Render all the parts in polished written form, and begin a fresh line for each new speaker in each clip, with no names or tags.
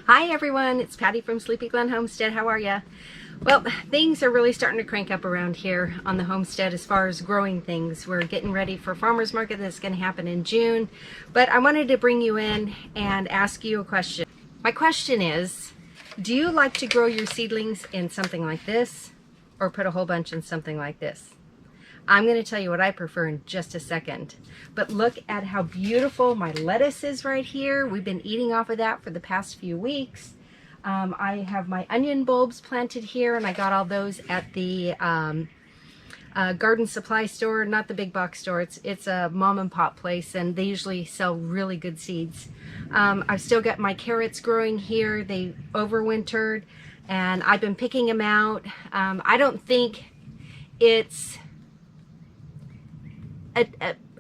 Hi everyone, it's Patty from Sleepy Glen Homestead. How are ya? Well, things are really starting to crank up around here on the homestead as far as growing things. We're getting ready for farmers market that's going to happen in June, but I wanted to bring you in and ask you a question. My question is, do you like to grow your seedlings in something like this or put a whole bunch in something like this? I'm going to tell you what I prefer in just a second. But look at how beautiful my lettuce is right here. We've been eating off of that for the past few weeks. I have my onion bulbs planted here, and I got all those at the garden supply store, not the big box store. It's a mom and pop place, and they usually sell really good seeds. I've still got my carrots growing here. They overwintered, and I've been picking them out. I don't think it's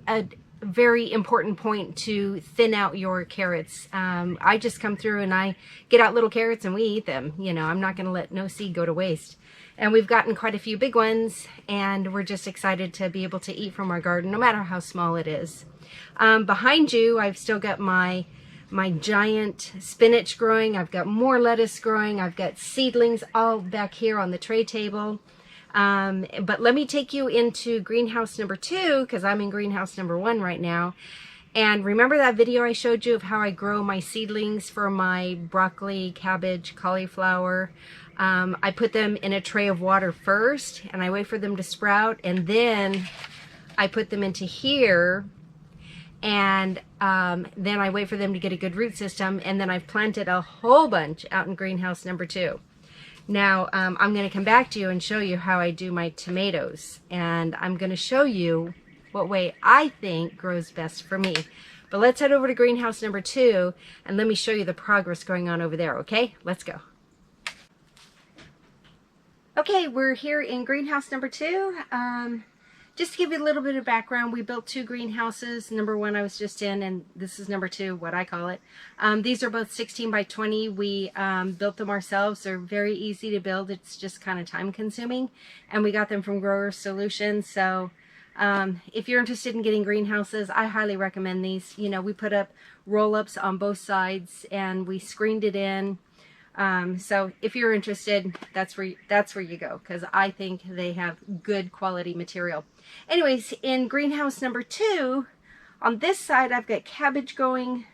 a very important point to thin out your carrots. I just come through and I get out little carrots and we eat them. You know, I'm not going to let no seed go to waste. And we've gotten quite a few big ones, and we're just excited to be able to eat from our garden, no matter how small it is. Behind you, I've still got my giant spinach growing. I've got more lettuce growing. I've got seedlings all back here on the tray table. But let me take you into greenhouse number 2, because I'm in greenhouse number 1 right now. And remember that video I showed you of how I grow my seedlings for my broccoli, cabbage, cauliflower? I put them in a tray of water first, and I wait for them to sprout, and then I put them into here, and then I wait for them to get a good root system, and then I've planted a whole bunch out in greenhouse number 2. Now, I'm going to come back to you and show you how I do my tomatoes. And I'm going to show you what way I think grows best for me. But let's head over to greenhouse number 2 and let me show you the progress going on over there, okay? Let's go. Okay, we're here in greenhouse number 2. Just to give you a little bit of background, we built 2 greenhouses. Number 1 I was just in, and this is number 2, what I call it. These are both 16 by 20. We built them ourselves. They're very easy to build. It's just kind of time consuming. And we got them from Grower Solutions. So if you're interested in getting greenhouses, I highly recommend these. You know, we put up roll-ups on both sides and we screened it in. So if you're interested, that's where you go, because I think they have good quality material. Anyways, in greenhouse number 2, on this side I've got cabbage going,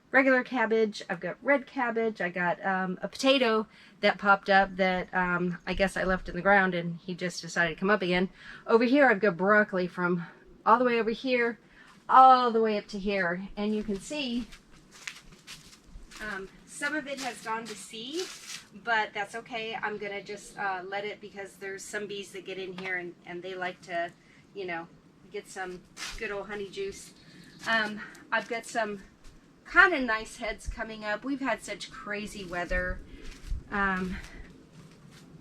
regular cabbage, I've got red cabbage, I got a potato that popped up that I guess I left in the ground and he just decided to come up again. Over here I've got broccoli from all the way over here all the way up to here, and you can see some of it has gone to seed, but that's okay. I'm going to just let it, because there's some bees that get in here and they like to, you know, get some good old honey juice. I've got some kind of nice heads coming up. We've had such crazy weather.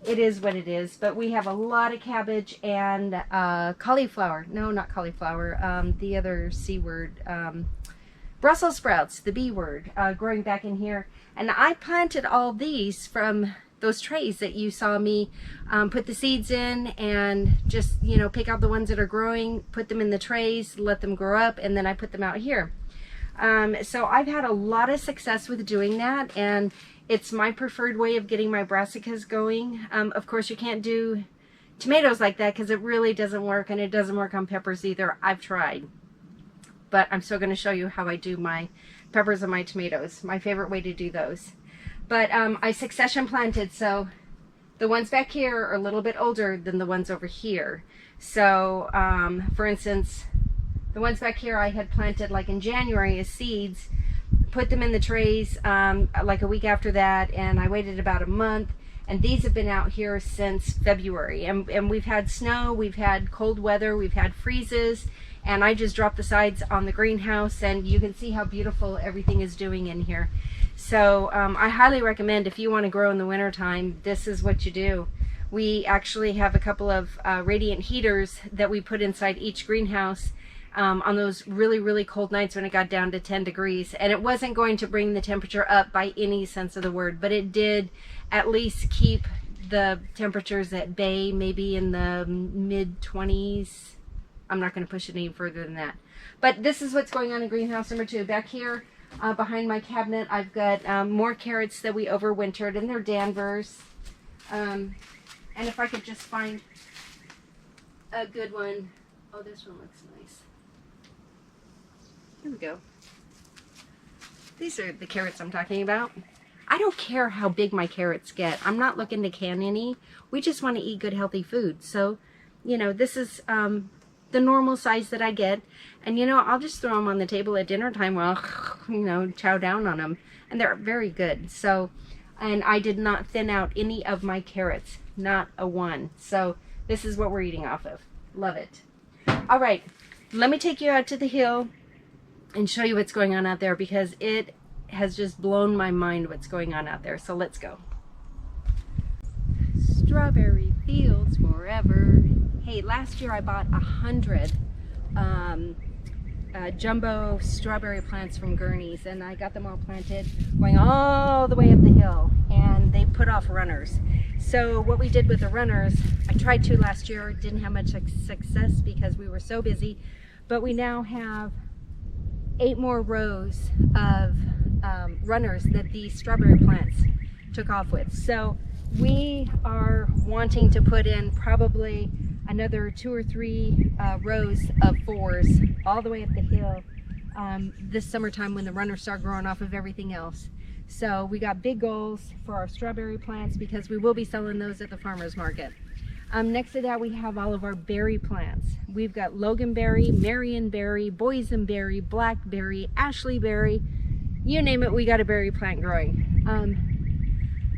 It is what it is, but we have a lot of cabbage and cauliflower. No, not cauliflower. The other C word. Brussels sprouts, the B word, growing back in here. And I planted all these from those trays that you saw me put the seeds in, and just, you know, pick out the ones that are growing, put them in the trays, let them grow up, and then I put them out here. So I've had a lot of success with doing that, and it's my preferred way of getting my brassicas going. Of course, you can't do tomatoes like that because it really doesn't work, and it doesn't work on peppers either. I've tried. But I'm still going to show you how I do my peppers and my tomatoes. My favorite way to do those. But I succession planted, so the ones back here are a little bit older than the ones over here. So, for instance, the ones back here I had planted like in January as seeds, put them in the trays like a week after that, and I waited about a month. And these have been out here since February. And we've had snow, we've had cold weather, we've had freezes. And I just dropped the sides on the greenhouse, and you can see how beautiful everything is doing in here. So I highly recommend, if you want to grow in the wintertime, this is what you do. We actually have a couple of radiant heaters that we put inside each greenhouse on those really, really cold nights when it got down to 10 degrees. And it wasn't going to bring the temperature up by any sense of the word, but it did at least keep the temperatures at bay, maybe in the mid-20s. I'm not going to push it any further than that. But this is what's going on in greenhouse number 2. Back here, Behind my cabinet, I've got more carrots that we overwintered, and they're Danvers. And if I could just find a good one. Oh, this one looks nice. Here we go. These are the carrots I'm talking about. I don't care how big my carrots get. I'm not looking to can any. We just want to eat good, healthy food. So, you know, this is the normal size that I get. And, you know, I'll just throw them on the table at dinner time while, you know, chow down on them. And they're very good. So, and I did not thin out any of my carrots. Not a one. So, this is what we're eating off of. Love it. All right. Let me take you out to the hill and show you what's going on out there, because it has just blown my mind what's going on out there. So let's go. Strawberry fields forever. Hey, last year I bought 100 jumbo strawberry plants from Gurney's, and I got them all planted going all the way up the hill, and they put off runners. So what we did with the runners, I tried to last year, didn't have much success because we were so busy, but we now have 8 more rows of runners that these strawberry plants took off with. So we are wanting to put in probably another 2 or 3 rows of 4s all the way up the hill this summertime when the runners start growing off of everything else. So we got big goals for our strawberry plants because we will be selling those at the farmer's market. Next to that, we have all of our berry plants. We've got loganberry, marionberry, boysenberry, blackberry, ashleyberry, you name it, we got a berry plant growing.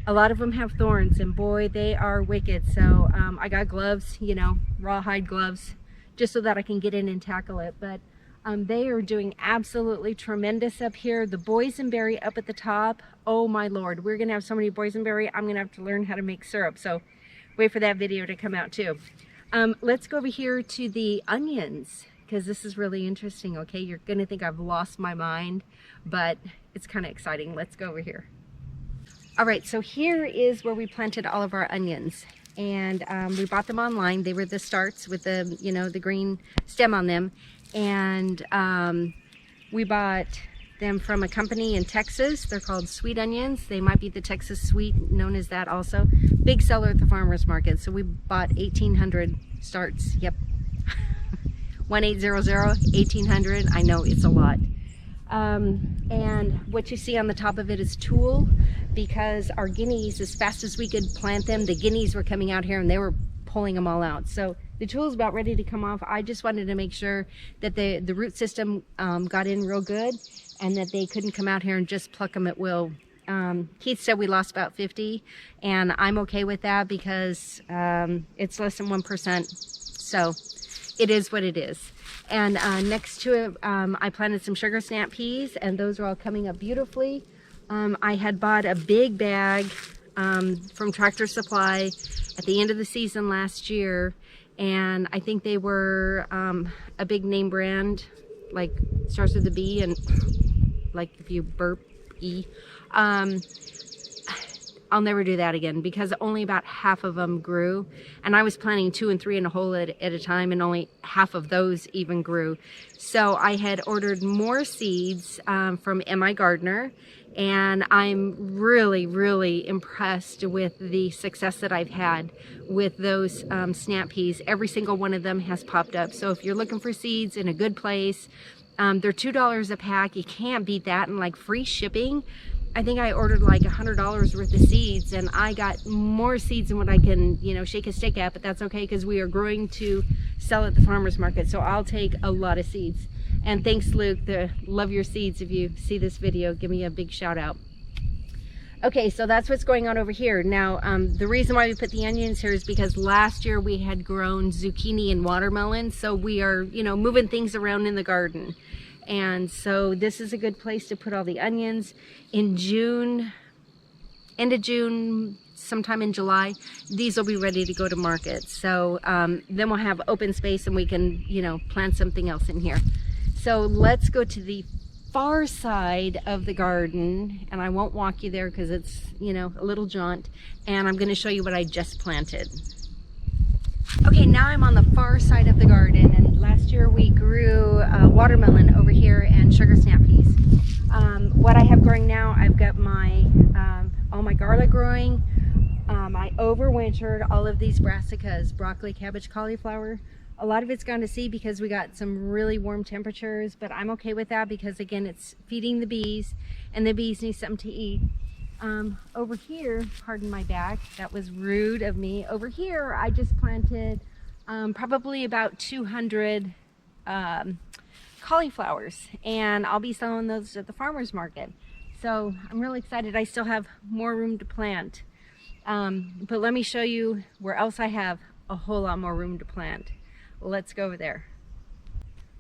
A lot of them have thorns, and boy, they are wicked. So I got gloves, you know, rawhide gloves, just so that I can get in and tackle it. But they are doing absolutely tremendous up here. The boysenberry up at the top, oh my Lord, we're gonna have so many boysenberry, I'm gonna have to learn how to make syrup. So wait for that video to come out too. Let's go over here to the onions, because this is really interesting, okay? You're gonna think I've lost my mind, but it's kind of exciting. Let's go over here. All right, so here is where we planted all of our onions, and we bought them online. They were the starts with the, you know, the green stem on them, and we bought them from a company in Texas. They're called Sweet Onions. They might be the Texas Sweet, known as that also. Big seller at the farmer's market. So we bought 1,800 starts. Yep. 1800, 1,800. I know it's a lot. And what you see on the top of it is tulle, because our guineas, as fast as we could plant them, the guineas were coming out here and they were pulling them all out. So the tulle is about ready to come off. I just wanted to make sure that the root system got in real good, and that they couldn't come out here and just pluck them at will. Keith said we lost about 50, and I'm okay with that because it's less than 1%. So it is what it is. And next to it, I planted some sugar snap peas, and those are all coming up beautifully. I had bought a big bag from Tractor Supply at the end of the season last year, and I think they were a big name brand, like starts with a B, and like if you burp E. I'll never do that again, because only about half of them grew, and I was planting 2 and 3 in a hole at a time, and only half of those even grew. So I had ordered more seeds from M.I. Gardner, and I'm really impressed with the success that I've had with those snap peas. Every single one of them has popped up. So if you're looking for seeds in a good place, they're $2 a pack. You can't beat that, and like free shipping. I think I ordered like $100 worth of seeds, and I got more seeds than what I can, you know, shake a stick at, but that's okay because we are growing to sell at the farmer's market. So I'll take a lot of seeds. And thanks, Luke. Love your seeds. If you see this video, give me a big shout out. Okay, so that's what's going on over here. Now, the reason why we put the onions here is because last year we had grown zucchini and watermelon. So we are, you know, moving things around in the garden. And so this is a good place to put all the onions. In June, end of June, sometime in July, these will be ready to go to market. So then we'll have open space and we can, you know, plant something else in here. So let's go to the far side of the garden, and I won't walk you there because it's, you know, a little jaunt, and I'm going to show you what I just planted. Okay, now I'm on the far side of the garden, and last year we grew watermelon over here and sugar snap peas. What I have growing now, I've got my all my garlic growing. I overwintered all of these brassicas, broccoli, cabbage, cauliflower. A lot of it's gone to seed because we got some really warm temperatures, but I'm okay with that because again, it's feeding the bees and the bees need something to eat. Over here, pardon my back, that was rude of me. Over here, I just planted probably about 200 cauliflowers, and I'll be selling those at the farmer's market. So I'm really excited. I still have more room to plant. But let me show you where else I have a whole lot more room to plant. Let's go over there.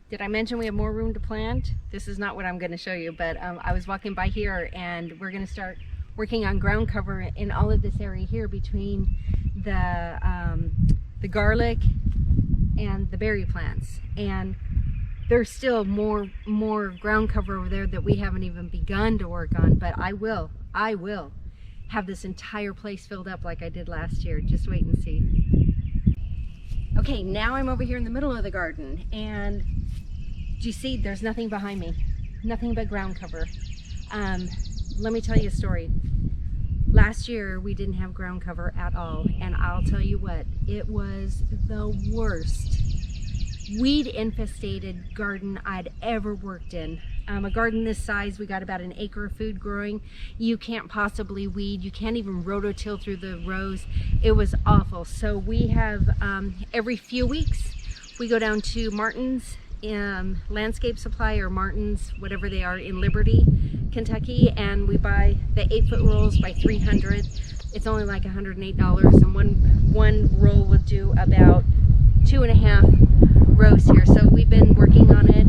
Did I mention we have more room to plant? This is not what I'm going to show you, but I was walking by here and we're going to start working on ground cover in all of this area here between the garlic and the berry plants. And there's still more ground cover over there that we haven't even begun to work on, but I will have this entire place filled up like I did last year. Just wait and see. Okay, now I'm over here in the middle of the garden, and do you see there's nothing behind me? Nothing but ground cover. Let me tell you a story. Last year we didn't have ground cover at all, and I'll tell you what, it was the worst weed infested garden I'd ever worked in. A garden this size, we got about an acre of food growing. You can't possibly weed, you can't even rototill through the rows. It was awful. So we have every few weeks we go down to Martin's Landscape Supply, or Martin's, whatever they are, in Liberty, Kentucky, and we buy the 8-foot rolls by 300. It's only like $108, and one roll would do about 2.5 rows here. So we've been working on it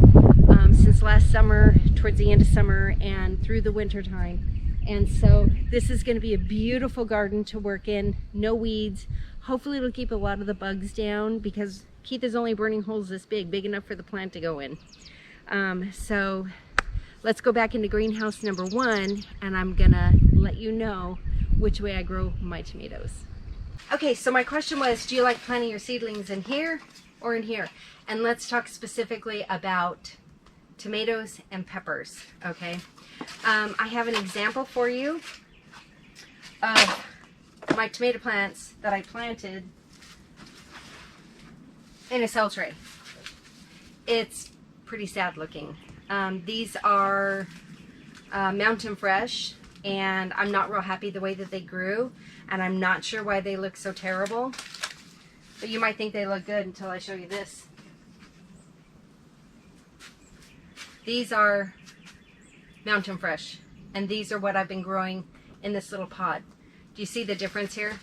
since last summer, towards the end of summer and through the winter time. And so this is going to be a beautiful garden to work in. No weeds. Hopefully it'll keep a lot of the bugs down because Keith is only burning holes this big enough for the plant to go in. So let's go back into greenhouse number 1, and I'm gonna let you know which way I grow my tomatoes. Okay, so my question was, do you like planting your seedlings in here or in here? And let's talk specifically about tomatoes and peppers, okay? I have an example for you of my tomato plants that I planted in a cell tray. It's pretty sad looking. These are Mountain Fresh, and I'm not real happy the way that they grew, and I'm not sure why they look so terrible, but you might think they look good until I show you this. These are Mountain Fresh, and these are what I've been growing in this little pot. Do you see the difference here?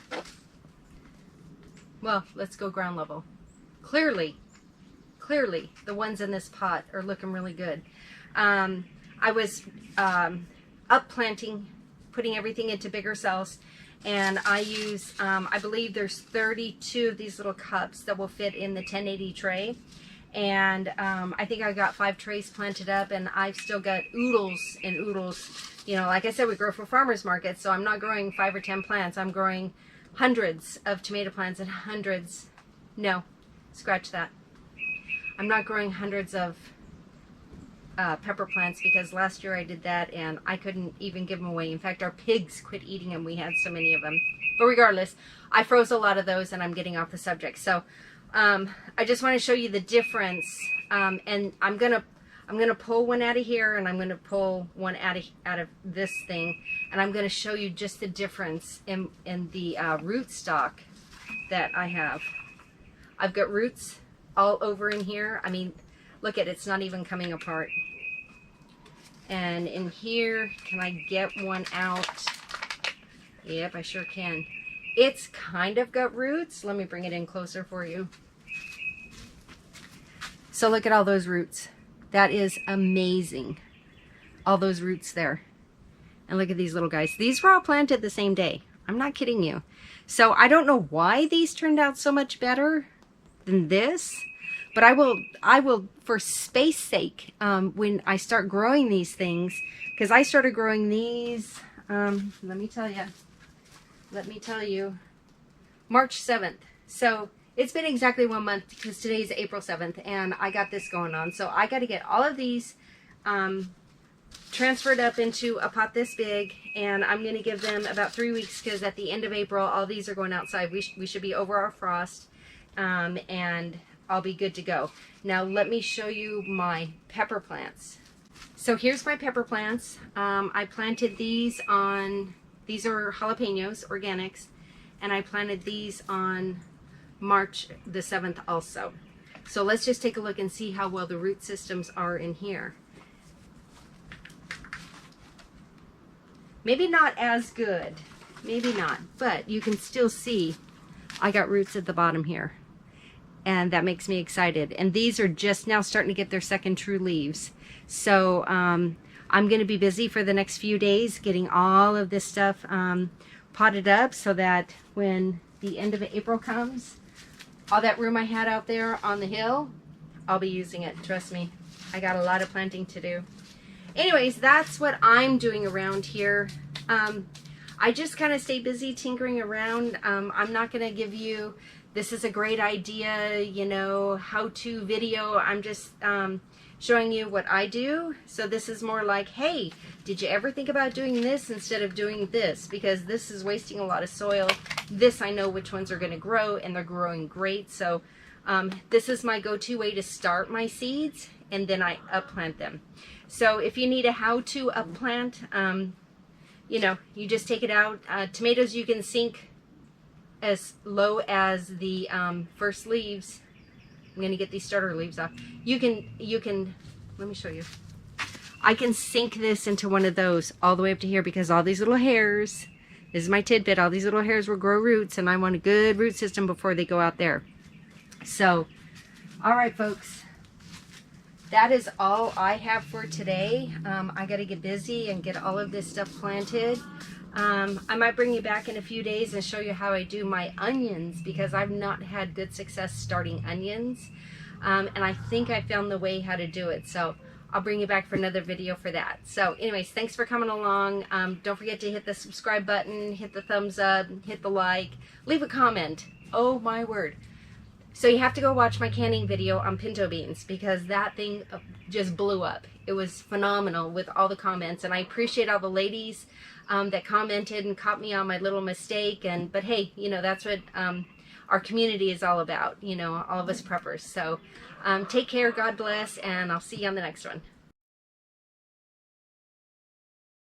Well, let's go ground level. Clearly, the ones in this pot are looking really good. I was up planting, putting everything into bigger cells, and I use, I believe there's 32 of these little cups that will fit in the 1080 tray. And I think I got 5 trays planted up, and I've still got oodles and oodles. You know, like I said, we grow for farmers markets, so I'm not growing 5 or 10 plants. I'm growing hundreds of tomato plants and hundreds, no, scratch that. I'm not growing hundreds of pepper plants because last year I did that and I couldn't even give them away. In fact, our pigs quit eating them. We had so many of them. But regardless, I froze a lot of those, and I'm getting off the subject. So I just want to show you the difference, and I'm gonna pull one out of here, and I'm gonna pull one out of this thing, and I'm gonna show you just the difference in the root stock that I have. I've got roots all over in here. I mean, look at it, it's not even coming apart. And in here, can I get one out? Yep, I sure can. It's kind of got roots. Let me bring it in closer for you. So look at all those roots. That is amazing. All those roots there. And look at these little guys. These were all planted the same day. I'm not kidding you. So I don't know why these turned out so much better than this, but I will for space sake, when I start growing these things, because I started growing these, let me tell you, March 7th. So it's been exactly 1 month because today's April 7th and I got this going on. So I got to get all of these transferred up into a pot this big, and I'm going to give them about 3 weeks because at the end of April, all these are going outside. We should be over our frost, and I'll be good to go. Now let me show you my pepper plants. So here's my pepper plants. I planted these on, these are jalapenos, organics, and I planted these on March the 7th also. So let's just take a look and see how well the root systems are in here. Maybe not as good, maybe not, but you can still see I got roots at the bottom here, and that makes me excited. And these are just now starting to get their second true leaves. So I'm going to be busy for the next few days getting all of this stuff potted up so that when the end of April comes, all that room I had out there on the hill, I'll be using it. Trust me, I got a lot of planting to do. Anyways, that's what I'm doing around here. I just kind of stay busy tinkering around. I'm not going to give you, this is a great idea, you know, how-to video. I'm just showing you what I do. So this is more like, hey, did you ever think about doing this instead of doing this? Because this is wasting a lot of soil. This, I know which ones are going to grow, and they're growing great. So this is my go-to way to start my seeds, and then I upplant them. So if you need a how-to upplant, you know, you just take it out. Tomatoes you can sink as low as the first leaves. I'm going to get these starter leaves off. You can, let me show you. I can sink this into one of those all the way up to here because all these little hairs, this is my tidbit, all these little hairs will grow roots, and I want a good root system before they go out there. So, all right, folks. That is all I have for today. I got to get busy and get all of this stuff planted. I might bring you back in a few days and show you how I do my onions, because I've not had good success starting onions. And I think I found the way how to do it. So I'll bring you back for another video for that. So anyways, thanks for coming along. Don't forget to hit the subscribe button, hit the thumbs up, hit the like, leave a comment. Oh my word. So you have to go watch my canning video on pinto beans, because that thing just blew up. It was phenomenal with all the comments, and I appreciate all the ladies that commented and caught me on my little mistake. But hey, you know, that's what our community is all about, you know, all of us preppers. So take care, God bless, and I'll see you on the next one.